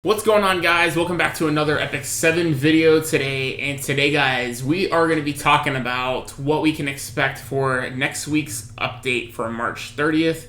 What's going on, guys? Welcome back to another epicseven video today. And today, guys, we are going to be talking about what we can expect for next week's update for March 30th.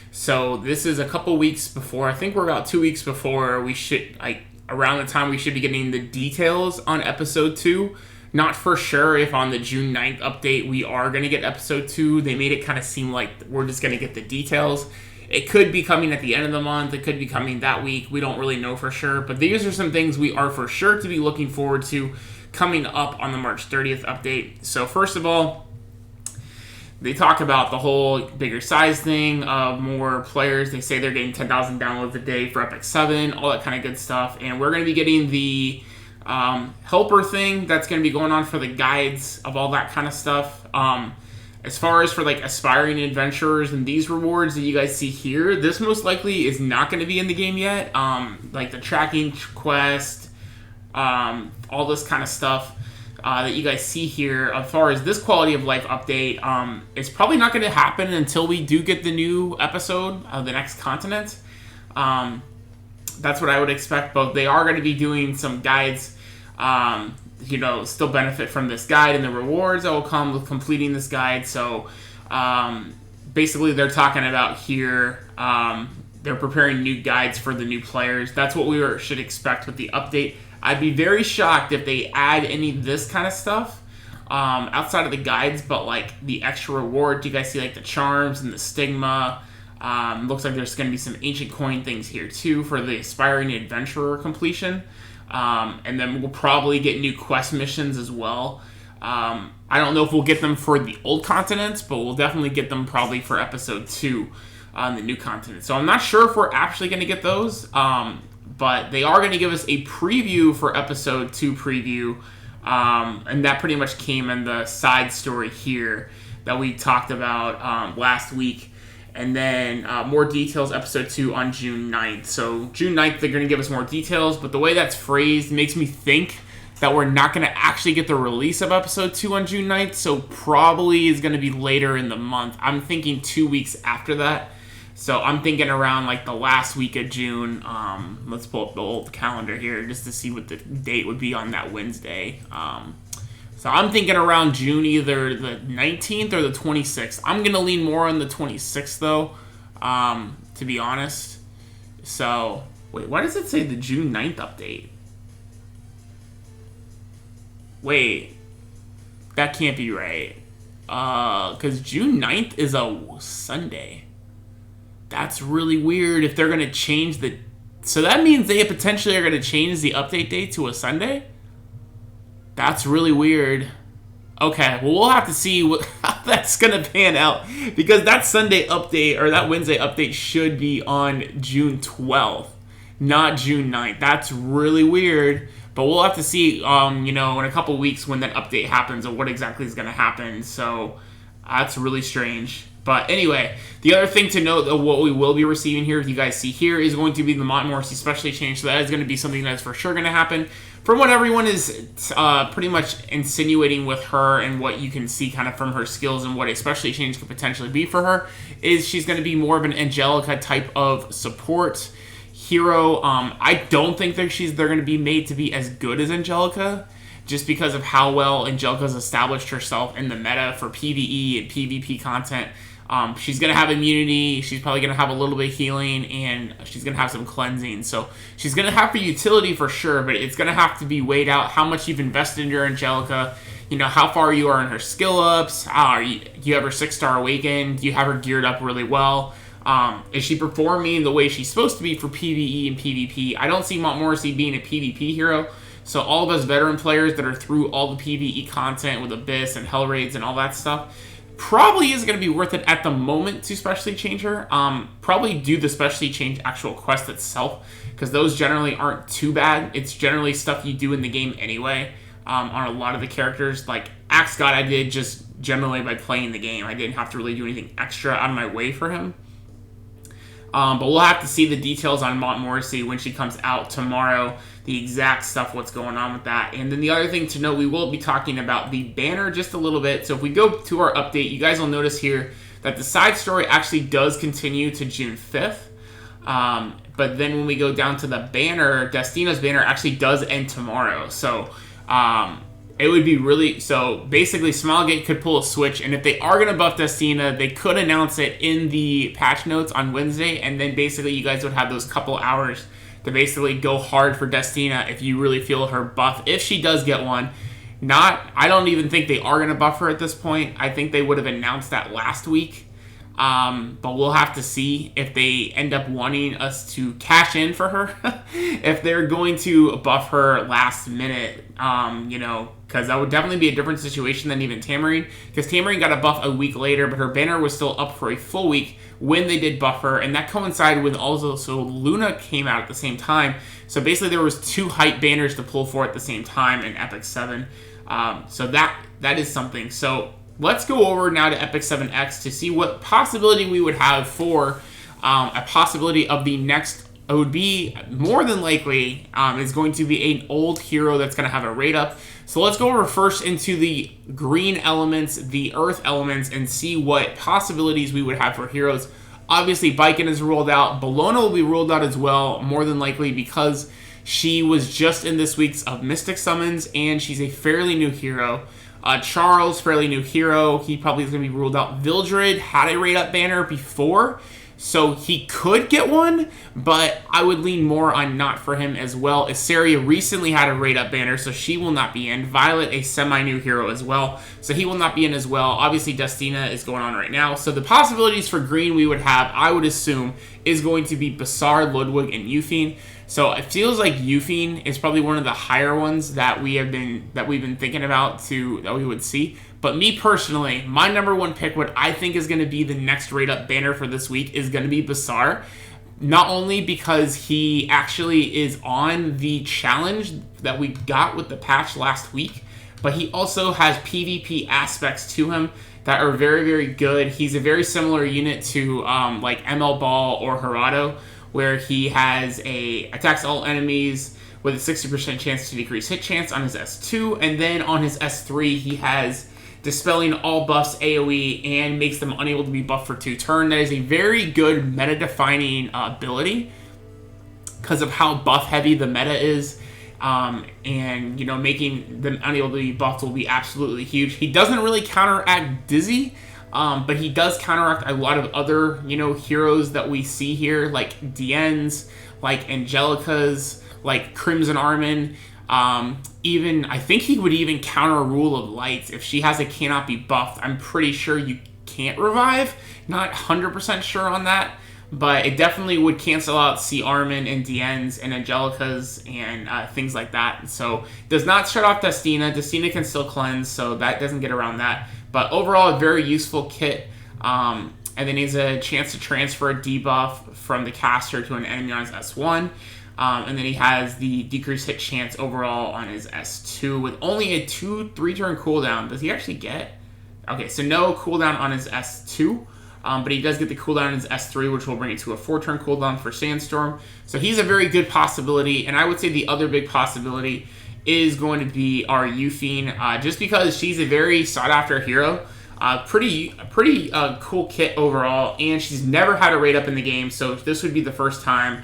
So this is a couple weeks before. I think we're about 2 weeks before we should, around the time we should be getting the details on episode 2. Not for sure if on the June 9th update we are going to get episode 2. They made it kind of seem like we're just going to get the details. It could be coming at the end of the month. It could be coming that week. We don't really know for sure. But these are some things we are for sure to be looking forward to coming up on the March 30th update. So first of all, they talk about the whole bigger size thing of more players. They say they're getting 10,000 downloads a day for Epic7, all that kind of good stuff. And we're going to be getting the helper thing that's going to be going on for the guides of all that kind of stuff. As far as for aspiring adventurers and these rewards that you guys see here, this most likely is not going to be in the game yet. Like the tracking quest, all this kind of stuff that you guys see here. As far as this quality of life update, it's probably not going to happen until we do get the new episode of the next continent. That's what I would expect, but they are going to be doing some guides, still benefit from this guide and the rewards that will come with completing this guide. So basically they're talking about here, they're preparing new guides for the new players. That's what we should expect with the update. I'd be very shocked if they add any of this kind of stuff outside of the guides, but the extra rewards. You guys see the charms and the stigma. Looks like there's going to be some ancient coin things here too for the aspiring adventurer completion. And then we'll probably get new quest missions as well. I don't know if we'll get them for the old continents, but we'll definitely get them probably for episode 2 on the new continent. So I'm not sure if we're actually going to get those, but they are going to give us a preview for episode 2 preview, and that pretty much came in the side story here that we talked about last week. And then more details, episode 2 on June 9th. So June 9th, they're going to give us more details. But the way that's phrased makes me think that we're not going to actually get the release of episode 2 on June 9th. So probably is going to be later in the month. I'm thinking 2 weeks after that. So I'm thinking around the last week of June. Let's pull up the old calendar here just to see what the date would be on that Wednesday. So I'm thinking around June, either the 19th or the 26th. I'm going to lean more on the 26th, though, to be honest. So, wait, why does it say the June 9th update? Wait, that can't be right. Because June 9th is a Sunday. That's really weird if they're going to change the... So that means they potentially are going to change the update date to a Sunday? That's really weird. Okay, well, we'll have to see how that's going to pan out. Because that Sunday update, or that Wednesday update, should be on June 12th, not June 9th. That's really weird. But we'll have to see, in a couple weeks when that update happens, or what exactly is going to happen. So, that's really strange. But anyway, the other thing to note of what we will be receiving here, if you guys see here, is going to be the montmorency specialty change. So that is going to be something that's for sure going to happen. From what everyone is pretty much insinuating with her, and what you can see kind of from her skills and what a specialty change could potentially be for her, is she's going to be more of an Angelica type of support hero. I don't think they're going to be made to be as good as Angelica, just because of how well Angelica's established herself in the meta for PvE and PvP content. She's going to have immunity, she's probably going to have a little bit of healing, and she's going to have some cleansing. So she's going to have for utility for sure, but it's going to have to be weighed out how much you've invested in your Angelica, how far you are in her skill ups, do you have her 6-star awakened, do you have her geared up really well, is she performing the way she's supposed to be for PvE and PvP. I don't see Montmorency being a PvP hero, so all of us veteran players that are through all the PvE content with Abyss and Hell Raids and all that stuff, probably is going to be worth it at the moment to specialty change her. Probably do the specialty change actual quest itself, because those generally aren't too bad. It's generally stuff you do in the game anyway. On a lot of the characters, like Axe God, I did just generally by playing the game. I didn't have to really do anything extra out of my way for him. But we'll have to see the details on Montmorency when she comes out tomorrow, the exact stuff, what's going on with that. And then the other thing to note, we will be talking about the banner just a little bit. So if we go to our update, you guys will notice here that the side story actually does continue to June 5th. but then when we go down to the banner, Destina's banner actually does end tomorrow. So it would be really... So basically, Smilegate could pull a switch, and if they are going to buff Destina, they could announce it in the patch notes on Wednesday, and then basically you guys would have those couple hours to basically go hard for Destina if you really feel her buff, if she does get one. I don't even think they are going to buff her at this point. I think they would have announced that last week. But we'll have to see if they end up wanting us to cash in for her. If they're going to buff her last minute, because that would definitely be a different situation than even Tamarine. Because Tamarine got a buff a week later, but her banner was still up for a full week when they did buff her. And that coincided with so Luna came out at the same time. So basically there was 2 hype banners to pull for at the same time in Epic 7. So that is something. So let's go over now to Epic7X to see what possibility we would have for a possibility of the next. It would be more than likely is going to be an old hero that's going to have a rate up. So let's go over first into the green elements, the earth elements, and see what possibilities we would have for heroes. Obviously, Baiken is ruled out. Bellona will be ruled out as well, more than likely because she was just in this week's of Mystic Summons, and she's a fairly new hero. Charles, fairly new hero. He probably is going to be ruled out. Vildred had a rate up banner before, so he could get one, but I would lean more on not for him as well. Isaria recently had a rate up banner, so she will not be in. Violet, a semi-new hero as well, so he will not be in as well. Obviously, Destina is going on right now. So the possibilities for green we would have, I would assume, is going to be Basar, Ludwig, and Yufine. So it feels like Yufine is probably one of the higher ones that we've been thinking about that we would see. But me personally, my number one pick, what I think is going to be the next rate up banner for this week, is going to be Basar. Not only because he actually is on the challenge that we got with the patch last week, but he also has PvP aspects to him that are very, very good. He's a very similar unit to like ML Ball or Harado, where he has attacks all enemies with a 60% chance to decrease hit chance on his S2, and then on his S3 he has dispelling all buffs AoE and makes them unable to be buffed for 2 turns. That is a very good meta-defining ability because of how buff heavy the meta is, and making them unable to be buffed will be absolutely huge. He doesn't really counteract Dizzy, but he does counteract a lot of other, heroes that we see here, like Dien's, like Angelica's, like Crimson Armin. Even, I think he would even counter Rule of Lights. If she has a cannot be buffed, I'm pretty sure you can't revive. Not 100% sure on that, but it definitely would cancel out C. Armin and Dien's and Angelica's and things like that. So, does not shut off Destina. Destina can still cleanse, so that doesn't get around that. But overall, a very useful kit. And then he has a chance to transfer a debuff from the caster to an enemy on his S1. And then he has the decreased hit chance overall on his S2 with only a 2-3 turn cooldown. Does he actually get? Okay, so no cooldown on his S2. But he does get the cooldown on his S3, which will bring it to a 4-turn cooldown for Sandstorm. So he's a very good possibility. And I would say the other big possibility is going to be our Yufine, just because she's a very sought-after hero. Pretty cool kit overall, and she's never had a rate up in the game, so this would be the first time.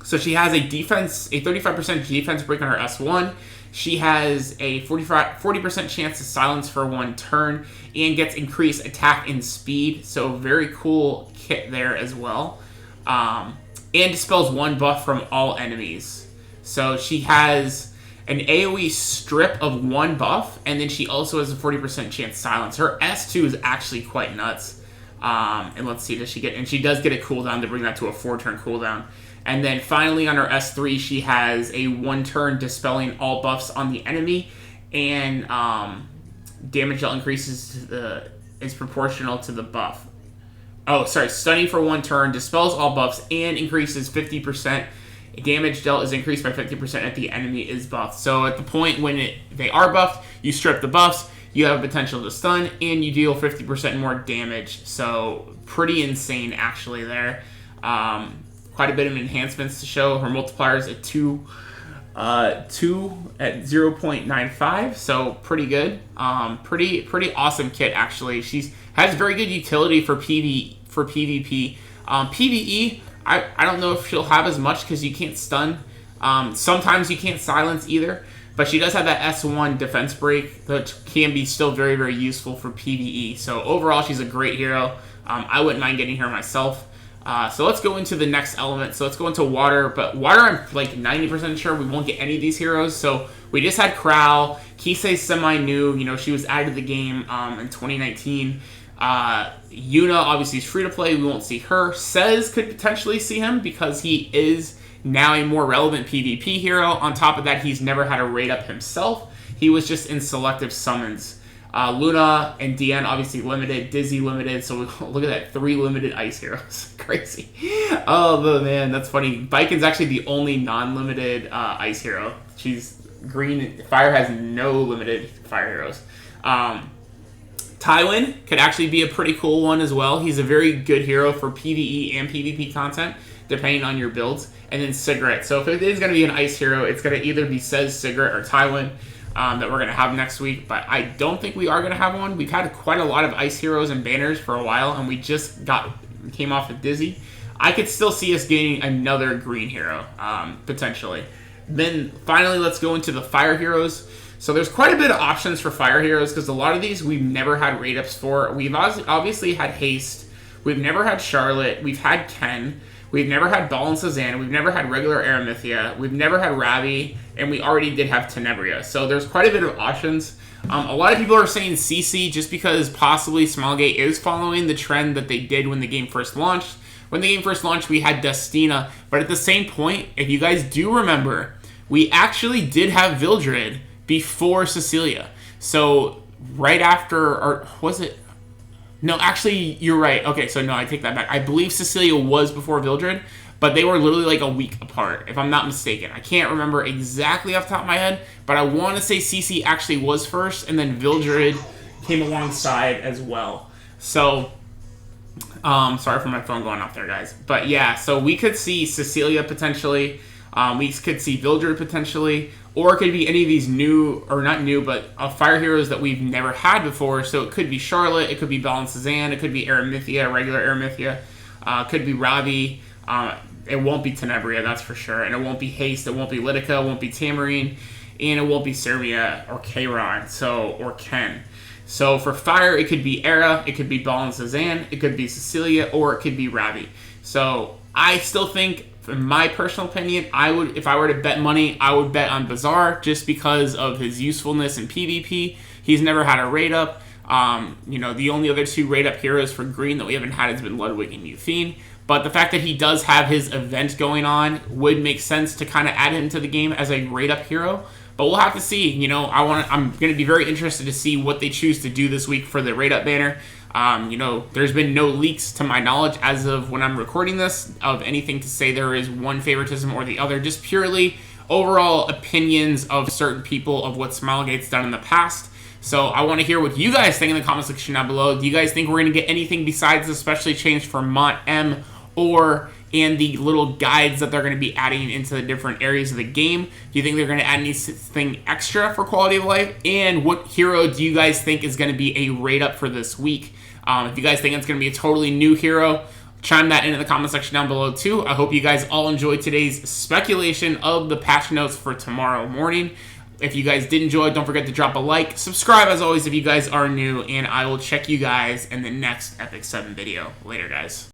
So she has a 35% defense break on her S1. She has a 40% chance to silence for 1 turn and gets increased attack and speed. So very cool kit there as well. And dispels 1 buff from all enemies. So she has an AoE strip of 1 buff, and then she also has a 40% chance to silence. Her S2 is actually quite nuts. And let's see, does she get? And she does get a cooldown to bring that to a 4-turn cooldown. And then finally on her S3, she has a 1-turn dispelling all buffs on the enemy, and damage dealt increases is proportional to the buff. Oh, sorry, stunning for 1 turn, dispels all buffs, and increases 50%. Damage dealt is increased by 50% if the enemy is buffed. So at the point when they are buffed, you strip the buffs, you have a potential to stun, and you deal 50% more damage. So pretty insane actually there. Quite a bit of enhancements to show. Her multiplier is at 2 at 0.95, so pretty good. Pretty awesome kit actually. Has very good utility for PvP. PvE, I don't know if she'll have as much because you can't stun. Sometimes you can't silence either. But she does have that S1 defense break, which can be still very, very useful for PvE. So overall, she's a great hero. I wouldn't mind getting her myself. So let's go into the next element. So let's go into water. But water, I'm like 90% sure we won't get any of these heroes. So we just had Crowell. Kisei's semi-new. You know, she was added to the game in 2019. Yuna, obviously, is free to play. We won't see her. Cez could potentially see him because he is now a more relevant PvP hero. On top of that, he's never had a raid up himself. He was just in selective summons. Luna and Diane obviously limited, Dizzy limited, so look at that, 3 limited ice heroes. Crazy. Oh man, that's funny. Baikon's actually the only non-limited ice hero. She's green. Fire has no limited fire heroes. Tywin could actually be a pretty cool one as well. He's a very good hero for PvE and PvP content, depending on your builds. And then Cigarette. So if it is going to be an ice hero, it's going to either be Cez, Cigarette, or Tywin that we're going to have next week. But I don't think we are going to have one. We've had quite a lot of ice heroes and banners for a while, and we just came off of Dizzy. I could still see us getting another green hero, potentially. Then finally, let's go into the fire heroes. So there's quite a bit of options for fire heroes because a lot of these we've never had raid ups for. We've obviously had Haste. We've never had Charlotte. We've had Ken. We've never had Ball and Suzanne. We've never had regular Aramithia. We've never had Ravi. And we already did have Tenebria. So there's quite a bit of options. A lot of people are saying CC just because possibly Smilegate is following the trend that they did when the game first launched. When the game first launched, we had Dustina. But at the same point, if you guys do remember, we actually did have Vildred before Cecilia. So right after, or was it? No, actually, you're right. Okay, so no, I take that back. I believe Cecilia was before Vildred, but they were literally like a week apart, if I'm not mistaken. I can't remember exactly off the top of my head, but I want to say CC actually was first, and then Vildred came alongside as well. So, sorry for my phone going off there, guys. But yeah, so we could see Cecilia potentially. We could see Vildred potentially. Or it could be any of these new, or not new, but fire heroes that we've never had before. So it could be Charlotte, it could be Bell and Suzanne, it could be Aramithia, regular Aramithia, could be Ravi. It won't be Tenebria, that's for sure. And it won't be Haste, it won't be Lidica, it won't be Tamarine, and it won't be Serbia or Kayron, or Ken. So for fire, it could be Era, it could be Bell and Suzanne, it could be Cecilia, or it could be Ravi. So I still think, in my personal opinion, if I were to bet money, I would bet on Basar just because of his usefulness in PvP. He's never had a raid up. The only other 2 raid up heroes for green that we haven't had has been Ludwig and Yufine. But the fact that he does have his event going on would make sense to kind of add him to the game as a raid up hero. But we'll have to see. I'm going to be very interested to see what they choose to do this week for the raid up banner. There's been no leaks to my knowledge as of when I'm recording this of anything to say there is one favoritism or the other, just purely overall opinions of certain people of what Smilegate's done in the past. So I want to hear what you guys think in the comment section down below. Do you guys think we're going to get anything besides the specially changed for Mont M and the little guides that they're going to be adding into the different areas of the game? Do you think they're going to add anything extra for quality of life? And what hero do you guys think is going to be a raid up for this week? If you guys think it's going to be a totally new hero, chime that in the comment section down below too. I hope you guys all enjoyed today's speculation of the patch notes for tomorrow morning. If you guys did enjoy, don't forget to drop a like. Subscribe as always if you guys are new, and I will check you guys in the next Epic 7 video. Later, guys.